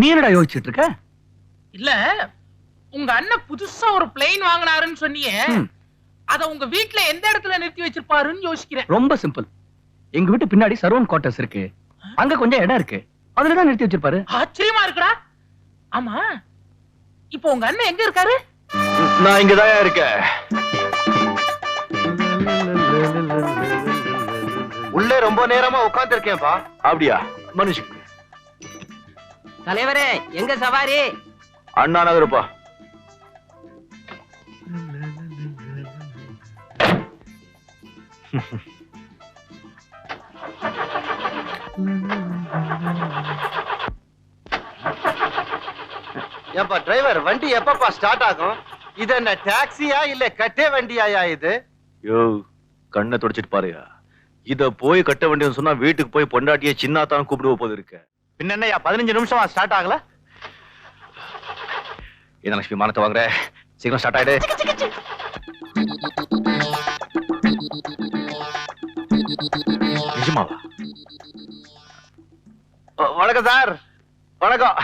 நீ என்னடா யோசிச்சுட்டு இருக்க? இல்ல, உங்க அண்ணன் புதுசா ஒரு பிளேன் வாங்கினாருன்னு சொன்னீங்க. அத உங்க வீட்ல எந்த இடத்துல நிறுத்தி வச்சிருப்பாருன்னு யோசிக்கிறேன். ரொம்ப சிம்பிள். எங்க வீட்டு பின்னாடி சர்வன் குவார்டர்ஸ் இருக்கு. அங்க கொஞ்சம் இடம் இருக்கு. அதுலதான் நிறுத்தி வச்சிருப்பாரு. ஆச்சரியமா இருக்குடா. ஆமா, இப்போ உங்க அண்ணன் எங்க இருக்காரு? நான் இங்கதான் இருக்கேன். உள்ளே ரொம்ப நேரமா உட்கார்ந்து இருக்கேன்பா. அப்படியா? மனுஷன் தலைவரே, எங்க சவாரி? அண்ணா நகருப்பா. ஏப்பா டிரைவர், வண்டி எப்பப்பா ஸ்டார்ட் ஆகும்? இது என்ன டாக்ஸியா இல்ல கட்டே வண்டியாயா இது? யோ, கண்ணை தொடச்சிட்டு பாருயா. இத போய் கட்ட வண்டின்னு சொன்னா வீட்டுக்கு போய் பொண்டாட்டிய சின்னாத்தான் கூப்பிடுவ போது இருக்க. பின்ன என்னையா 15 நிமிஷமா ஸ்டார்ட் ஆகல? இத லட்சுமி மானத்தை வாங்குற, சீக்கிரம் ஸ்டார்ட் ஆயிடு. நிஜமாவா? வணக்கம் சார். வணக்கம்.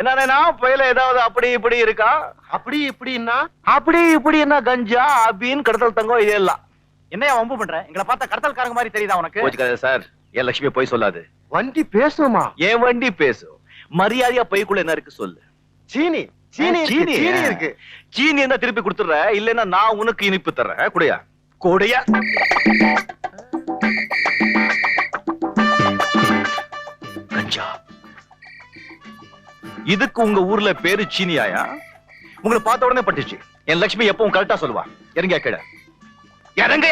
என்ன புயல ஏதாவது அப்படி இப்படி இருக்கா? அப்படி இப்படின்னா? அப்படி இப்படின்னா கஞ்சா அபின் கடத்தல் தங்கம் இது எல்லாம். என்னையா வம்பு பண்ற? எங்களை பார்த்தா கடத்தல்காரங்க மாதிரி தெரியுதா உனக்கு? போச்சுக்காத சார். என் லட்சுமி போய் சொல்லாது. வண்டி பேசுமா? என் வண்டி பேசும். மரியாதையா பைக்குள்ள என்ன இருக்கு சொல்லு. சீனி சீனி சீனி சீனி இருக்கு. சீனி இருந்தா திருப்பி கொடுத்துற, இல்லன்னா நான் உனக்கு இனிப்பு தர்றேன். குடையா கொடையா? கஞ்சா. இதுக்கு உங்க ஊர்ல பேரு சீனியாயா? உங்களை பார்த்த உடனே பட்டுச்சு. என் லட்சுமி எப்பவும் கரெக்டா சொல்லுவா. இறங்க கேட. இறங்க.